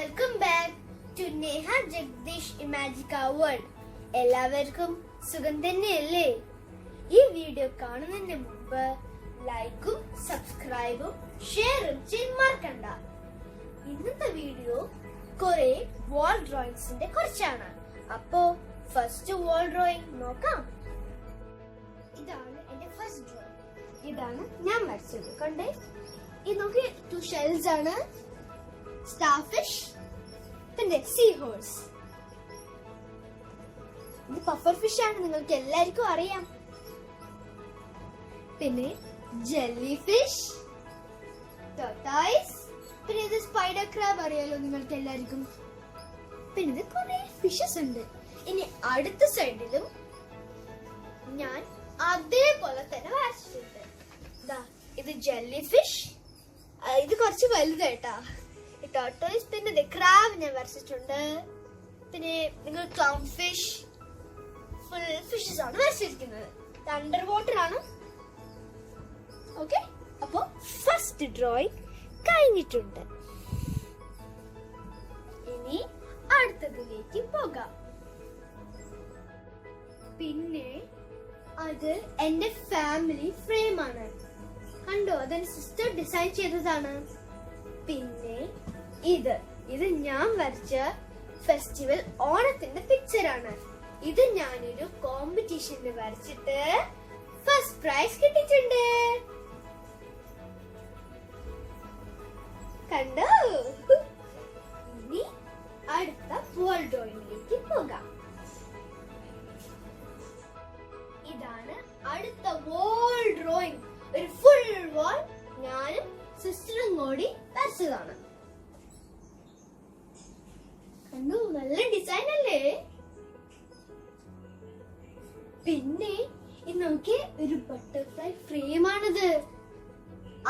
Welcome back to Neha Jagadish Imagica world. എല്ലാവർക്കും സുഖം തന്നെയല്ലേ? ഈ വീഡിയോ കാണുന്നതിന് മുമ്പ് ലൈക്കും സബ്സ്ക്രൈബും ഷെയറും ചെയ്യാൻ മറക്കണ്ട. ഇന്നത്തെ വീഡിയോ കുറെ വാൾ ഡ്രോയിങ്സിന്റെ കുറിച്ചാണ്. അപ്പോ ഫസ്റ്റ് വാൾ ഡ്രോയിങ് നോക്കാം. ഇതാണ് എന്റെ ഫസ്റ്റ് ഡ്രോയിങ്. ഇതാണ് ഞാൻ വരച്ചത്. കണ്ടേ, ഇത് നോക്കി, 2 ഷെൽസ് ആണ്, സ്റ്റാർഫിഷ്, പിന്നെ സീ ഹോഴ്സ്. ഇത് പഫർ ഫിഷ് ആണ്, നിങ്ങൾക്ക് എല്ലാവർക്കും അറിയാം. പിന്നെ ജെല്ലി ഫിഷ്, ടോർട്ടോയ്സ്, പിന്നെ ഇത് സ്പൈഡർ ക്രാബ് അറിയാലോ നിങ്ങൾക്ക് എല്ലാവർക്കും. പിന്നെ ഇത് കുറെ ഫിഷസ് ഉണ്ട്. ഇനി അടുത്ത സൈഡിലും ഞാൻ അതേപോലെ തന്നെ വരച്ചിട്ടുണ്ട്. ഇത് ജെല്ലി ഫിഷ്, ഇത് കുറച്ച് വലുതായിട്ടാ. ടോർട്ടോയ്സ്, പിന്നെ ക്രാബ് ഞാൻ വരച്ചിട്ടുണ്ട്. പിന്നെ നിങ്ങൾ ക്ലൗൺ ഫിഷ്, ഫുൾ ഫിഷസ് ആണ് വരച്ചിരിക്കുന്നത്. അണ്ടർ വാട്ടർ ആണ്. ഓക്കെ, അപ്പോ ഫസ്റ്റ് ഡ്രോയിങ് കഴിഞ്ഞിട്ടുണ്ട്. ഇനി അടുത്തതിലേക്ക് പോകാം. പിന്നെ അത് എന്റെ ഫാമിലി ഫ്രെയിം ആണ്. കണ്ടോ, അതെന്റെ സിസ്റ്റർ ഡിസൈൻ ചെയ്തതാണ്. പിന്നെ ഇത് ഞാൻ വരച്ച ഫെസ്റ്റിവൽ ഓണത്തിന്റെ പിക്ചർ ആണ്. ഇത് ഞാനൊരു കോമ്പറ്റീഷനിൽ വരച്ചിട്ട് ഫസ്റ്റ് പ്രൈസ് കിട്ടിയിട്ടുണ്ട്. കണ്ടോ? ഇനി അടുത്ത വാൾ ഡ്രോയിങ്ങിലേക്ക് പോകാം. ഇതാണ് അടുത്ത വാൾ ഡ്രോയിങ്. ഒരു ഫുൾ വാൾ ഞാനും സിസ്റ്ററും കൂടി വരച്ചതാണ്. കണ്ടു, നല്ല ഡിസൈൻ അല്ലേ? പിന്നെ ഇത് നോക്കി, ഒരു ബട്ടർഫ്ലൈ ഫ്രെയിം ആണിത്.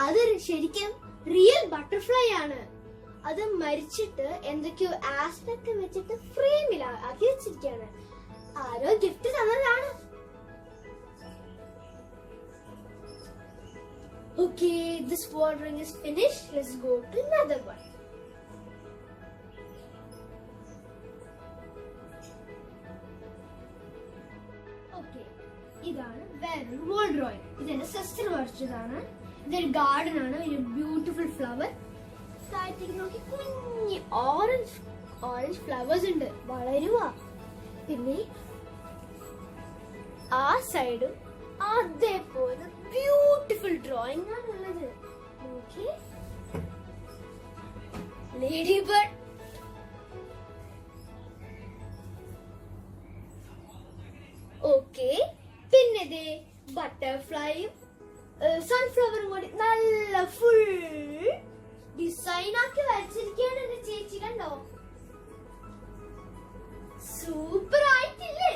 അത് ശരിക്കും റിയൽ ബട്ടർഫ്ലൈ ആണ്. അത് മരിച്ചിട്ട് എന്തൊക്കെയോ ആസ്പെക്ട് വെച്ചിട്ട് ഫ്രെയിമിൽ ആക്കി വെച്ചിരിക്കുകയാണ്. ആരോ ഗിഫ്റ്റ് തന്നതാണ്. Okay, this watering is finished. Let's go to another one. Okay, ഇതാണ് വേറൊരു വാൾ ഡ്രോയിങ്. ഇതെന്റെ സിസ്റ്റർ വരച്ചതാണ്. ഇതൊരു ഗാർഡൻ ആണ്, ഒരു ബ്യൂട്ടിഫുൾ ഫ്ലവർ. താഴത്തേക്ക് നോക്കി കുഞ്ഞി ഓറഞ്ച് ഫ്ലവേഴ്സ് ഉണ്ട്, വളരുവാ. പിന്നെ ആ സൈഡും അതേപോലെ ബ്യൂട്ടിഫുൾ ഡ്രോയിങ് ആണുള്ളത്. നോക്കി, ലേഡി ബർഡ്, ഓക്കെ. പിന്നെ ബട്ടർഫ്ലൈയും സൺഫ്ലവറും കൂടി നല്ല ഫുൾ ഡിസൈൻ ആക്കി വരച്ചിരിക്കുകയാണ് എന്റെ ചേച്ചി. കണ്ടോ, സൂപ്പർ ആയിട്ടില്ലേ?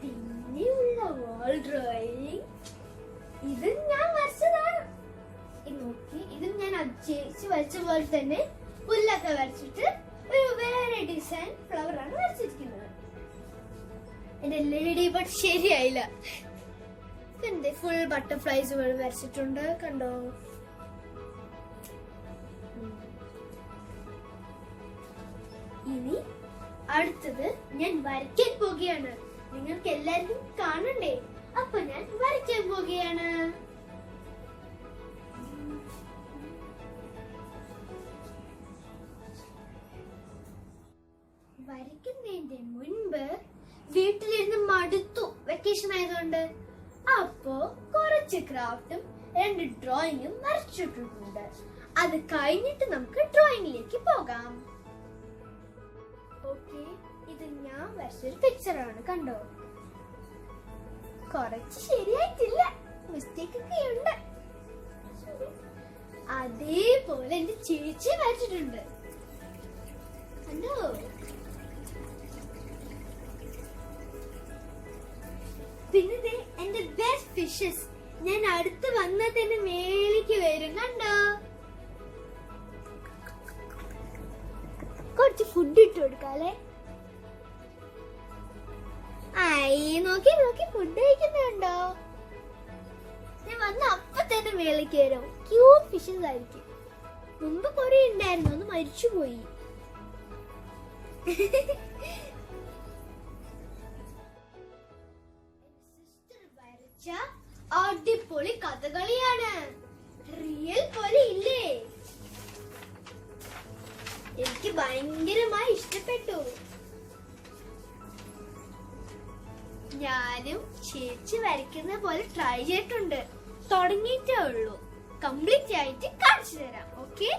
പിന്നെയുള്ള വാൾ ഡ്രോയിങ് ഇത് ഞാൻ വരച്ചതാണ്. നോക്കി, ഇതും ഞാൻ ചേച്ചി വരച്ച പോലെ തന്നെ പുല്ലൊക്കെ വരച്ചിട്ട് ഒരു വേറെ ഡിസൈൻ ഫ്ലവർ ആണ് വരച്ചിരിക്കുന്നത്. എന്റെ ലേഡി ബർഡ് ശരിയായില്ല. പിന്നെ ഫുൾ ബട്ടർഫ്ലൈസ് വരച്ചിട്ടുണ്ട്. കണ്ടോ? ഇനി അടുത്തത് ഞാൻ വരയ്ക്കാൻ പോകുകയാണ്. നിങ്ങൾക്ക് എല്ലാവർക്കും കാണണ്ടേ? അപ്പൊ ഞാൻ വരയ്ക്കാൻ പോകുകയാണ്. വരയ്ക്കുന്നതിന്റെ മുൻപ് വീട്ടിലിരുന്ന് മടുത്തു, വെക്കേഷൻ ആയതുകൊണ്ട്. അപ്പോ കുറച്ച് ക്രാഫ്റ്റും 2 ഡ്രോയിങ്ങും വരച്ചിട്ടുണ്ട്. അത് കഴിഞ്ഞിട്ട് നമുക്ക് ഡ്രോയിങ്ങിലേക്ക് പോകാം. ഓക്കെ, ഇത് ഞാൻ വരച്ചൊരു പിക്ചറാണ്. കണ്ടോ, കുറച്ച് ശരിയായിട്ടില്ല, മിസ്റ്റേക്ക് ഒക്കെ ഉണ്ട്. അതേപോലെ എന്റെ ചേച്ചി വരച്ചിട്ടുണ്ട്. കണ്ടോ? പിന്നെ എന്റെ ബെസ്റ്റ് ഫിഷസ്. ഞാൻ അടുത്ത് വന്നാൽ തന്നെ മേലേക്ക് വരും. കണ്ടോ? കുറച്ച് ഫുഡ് ഇട്ട് കൊടുക്കാല്ലേ? നോക്കി നോക്കി ഫുഡ് കഴിക്കുന്നുണ്ടോ? വന്ന് അപ്പൊ തന്നെ മേളിൽ കയറും. ക്യൂട്ട് ഫിഷസ് ആയിരിക്കും. മുമ്പ് കുറെ ഉണ്ടായിരുന്നു, ഒന്ന് മരിച്ചുപോയി. സിസ്റ്റർ വരച്ച അടിപൊളി കഥകളിയാണ്. റിയൽ പോലെ ഇല്ലേ? എനിക്ക് ഭയങ്കരമായി ഇഷ്ടപ്പെട്ടു. ഞാനും ചേച്ചി വരയ്ക്കുന്ന പോലെ ട്രൈ ചെയ്തിട്ടുണ്ട്. തുടങ്ങിയിട്ടേ ഉള്ളൂ. കംപ്ലീറ്റ് ആയിട്ട് കാണിച്ചു തരാം. ഓക്കെ,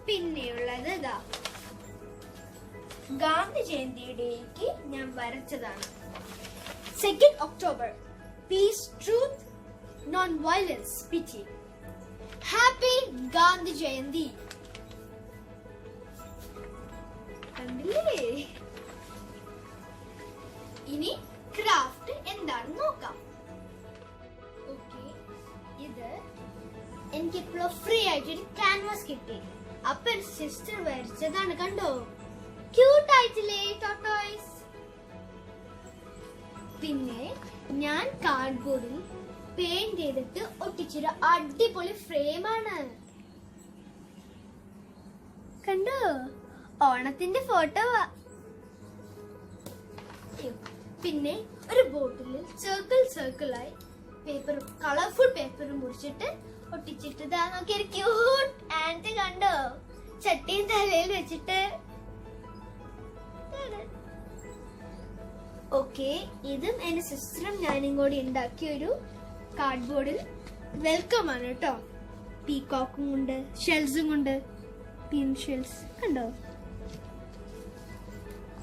പിന്നെയുള്ളത് ഇതാ ഗാന്ധി ജയന്തിയുടേക്ക് ഞാൻ വരച്ചതാണ്. 2 October, peace, truth, non violence, pity. Happy Gandhi Jayanti. കണ്ടില്ലേ? ഇനി ക്രാഫ്റ്റ് എന്താണെന്ന് നോക്കാം. ഓക്കെ, ഇത് എനിക്കിപ്പോഴും ഫ്രീ ആയിട്ടൊരു ക്യാൻവാസ് കിട്ടി. അപ്പൊ സിസ്റ്റർ വരച്ചതാണ്. കണ്ടോ? ക്യൂട്ട് ആയിട്ടില്ലേ ടോട്ടോയ്സ്? പിന്നെ ഞാൻ കാർഡ്ബോർഡിൽ പെയിന്റ് ചെയ്തിട്ട് ഒട്ടിച്ചൊരു അടിപൊളി ഫ്രെയിമാണ്. കണ്ടോ? ഓണത്തിന്റെ ഫോട്ടോ. പിന്നെ ഒരു ബോട്ടിലിൽ സർക്കിളായി പേപ്പർ, കളർഫുൾ പേപ്പർ മുറിച്ചിട്ട് ഒട്ടിച്ചിട്ട് നോക്കിയൊരു ക്യൂട്ട് ആൻഡ്. കണ്ടോ? ചട്ടിയും തലയിൽ വെച്ചിട്ട്. ഓക്കെ, ഇതും എന്റെ സിസ്റ്ററും ഞാനും കൂടി ഉണ്ടാക്കിയ ഒരു കാർഡ്ബോർഡിൽ വെൽക്കം ആണ് കേട്ടോ. പീകോക്കും കൊണ്ട്, ഷെൽസും കൊണ്ട്, പിൻ ഷെൽസ്. കണ്ടോ?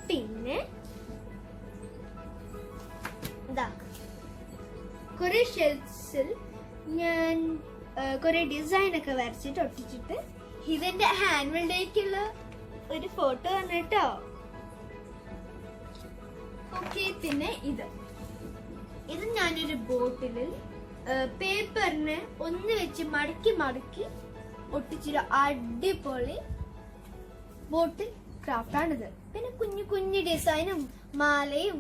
പിന്നെ കുറെ ഷെൽസിൽ ഞാൻ കുറെ ഡിസൈൻ ഒക്കെ വരച്ചിട്ട് ഒട്ടിച്ചിട്ട് ഇതെന്റെ ആനുവൽ ഡേക്കുള്ള ഒരു ഫോട്ടോ ആണ് കേട്ടോ. ഓക്കെ, പിന്നെ ഇത് ഞാനൊരു ബോട്ടിലിൽ പേപ്പറിനെ ഒന്ന് വെച്ച് മടക്കി ഒട്ടിച്ചൊരു അടിപൊളി ബോട്ടിൽ ക്രാഫ്റ്റ് ആണിത്. പിന്നെ കുഞ്ഞു ഡിസൈനും മാലയും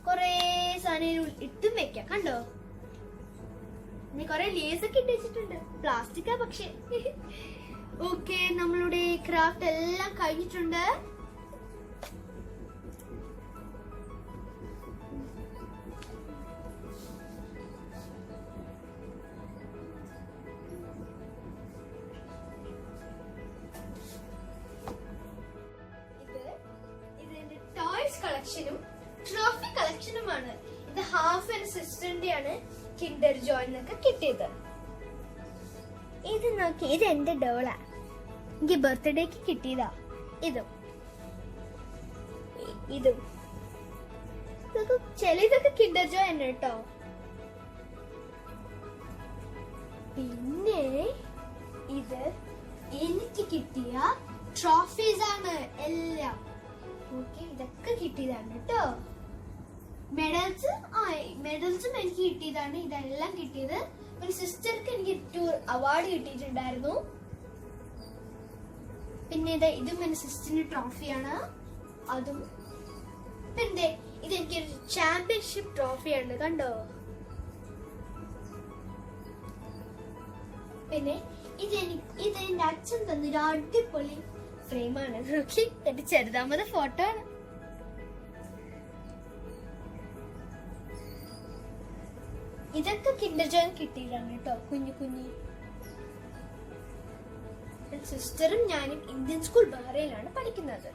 കൊറേ സാധനം ഇട്ടും വെക്കാം. കണ്ടോ? ഇനി കൊറേ ലേസ് ഒക്കെ ഇട്ട് വെച്ചിട്ടുണ്ട്. പ്ലാസ്റ്റിക്കാ പക്ഷെ. ഓക്കെ, നമ്മളുടെ ക്രാഫ്റ്റ് എല്ലാം കഴിഞ്ഞിട്ടുണ്ട്. ഇത് ടോയ്സ് കളക്ഷനും ട്രോഫി കളക്ഷനുമാണ്. ഇത് ഹാഫ് ആൻഡ് സിസ്റ്ററിന്റെ ആണ്. കിൻഡർ ജോയ് എന്നൊക്കെ കിട്ടിയത്. ഇത് നോക്കി, ഇത് എന്റെ ഡോളാ. എനിക്ക് ബർത്ത്ഡേക്ക് കിട്ടിയതാ. ഇതും ചിലതൊക്കെ കിൻഡർ ജോയ് ആണ് കേട്ടോ. പിന്നെ ഇത് എനിക്ക് കിട്ടിയ ട്രോഫീസ് ആണ് എല്ലാം. ഓക്കെ, ഇതൊക്കെ കിട്ടിയതാണ് കേട്ടോ. മെഡൽസും എനിക്ക് കിട്ടിയതാണ്. ഇതെല്ലാം കിട്ടിയത് ഒരു സിസ്റ്റർക്ക് എനിക്ക് 2 അവാർഡ് കിട്ടിയിട്ടുണ്ടായിരുന്നു. പിന്നെ ഇതും എന്റെ സിസ്റ്ററിന്റെ ട്രോഫിയാണ്. അതും പിന്നെ ഇതെനിക്കൊരു ചാമ്പ്യൻഷിപ്പ് ട്രോഫിയാണ്. കണ്ടോ? പിന്നെ ഇതെന്റെ അച്ഛൻ തന്നൊരു അടിപൊളി ഫ്രെയിമാണ്. നോക്കി, എന്റെ ചെറുതാമത് ഫോട്ടോ ആണ്. ഇതൊക്കെ കിൻഡർ ജോയ് കിട്ടിയതാണ് കേട്ടോ. കുഞ്ഞു സിസ്റ്ററും ഞാനും ഇന്ത്യൻ സ്കൂൾ ബഹ്റൈനിലാണ് പഠിക്കുന്നത്.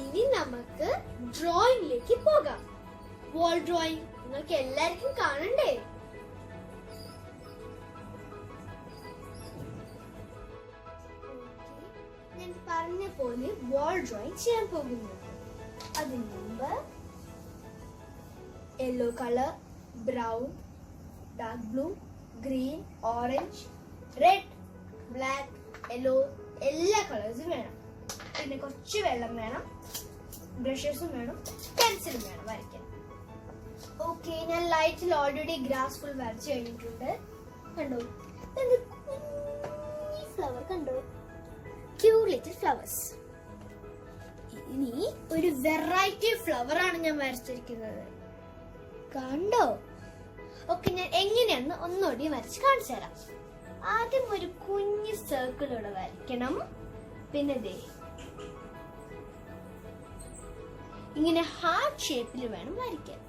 ഇനി നമുക്ക് ഡ്രോയിങ്ങിലേക്ക് പോകാം. വാൾ ഡ്രോയിങ് നിങ്ങൾക്ക് എല്ലാവർക്കും കാണണ്ടേ? ഞാൻ പറഞ്ഞ പോലെ വാൾ ഡ്രോയിങ് ചെയ്യാൻ പോകുന്നു. അതിന് മുമ്പ് yellow colour, brown, dark blue, green, orange, red, black, yellow എല്ലാ കളേഴ്സും വേണം. പിന്നെ കുറച്ച് വെള്ളം വേണം, ബ്രഷസും വേണം, പെൻസിലും വേണം വരയ്ക്കാൻ. ഓക്കെ, ഞാൻ ലൈറ്റിൽ ഓൾറെഡി ഗ്രാസ് ഫുൾ വരച്ചു കഴിഞ്ഞിട്ടുണ്ട്. കണ്ടോ? ഫ്ലവർ കണ്ടോ? Cute little flowers. ഇനി ഒരു വെറൈറ്റി ഫ്ലവർ ആണ് ഞാൻ വരച്ചിരിക്കുന്നത്. കണ്ടോ? ഓക്കെ, ഞാൻ എങ്ങനെയാന്ന് ഒന്നുകൂടി വരച്ച് കാണിച്ചു തരാം. ആദ്യം ഒരു കുഞ്ഞു സർക്കിൾ ഇവിടെ വരയ്ക്കണം. പിന്നെ ദേ ഇങ്ങനെ ഹാർട്ട് ഷേപ്പിൽ വേണം വരയ്ക്കാൻ.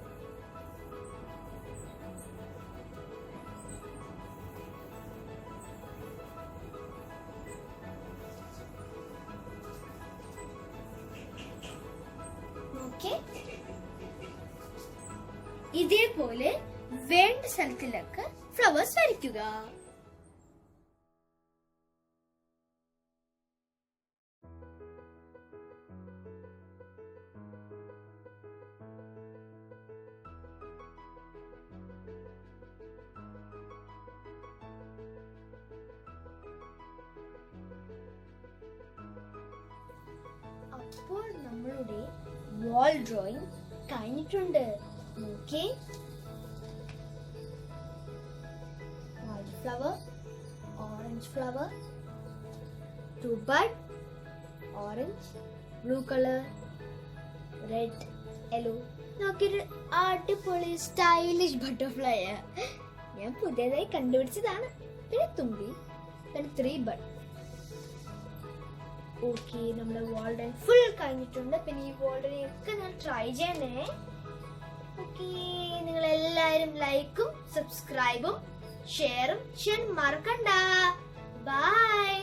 ഓക്കെ, ഇതേപോലെ വേണ്ട സ്ഥലത്തിലൊക്കെ ഫ്ലവേഴ്സ് വരയ്ക്കുക. അപ്പോൾ നമ്മളുടെ വാൾ ഡ്രോയിങ് കഴിഞ്ഞിട്ടുണ്ട്. Okay, white flower, orange flower, two bud, orange, blue colour, red, yellow. നോക്കിയൊരു അടിപൊളി സ്റ്റൈലിഷ് ബട്ടർഫ്ലൈ ഞാൻ പുതിയതായി കണ്ടുപിടിച്ചതാണ്. പിന്നെ തുമ്പി, പിന്നെ 3 ബഡ്. ഓക്കെ, നമ്മുടെ വാൾ ഡ്രോയിങ് ഫുൾ കഴിഞ്ഞിട്ടുണ്ട്. പിന്നെ ഈ വാൾ ഡ്രോയിങ് ഒക്കെ ഞാൻ ട്രൈ ചെയ്യണേ. ഓക്കെ, നിങ്ങൾ എല്ലാവരും ലൈക്കും സബ്സ്ക്രൈബും ഷെയറും ചെയ്യാൻ മറക്കണ്ട. ബൈ.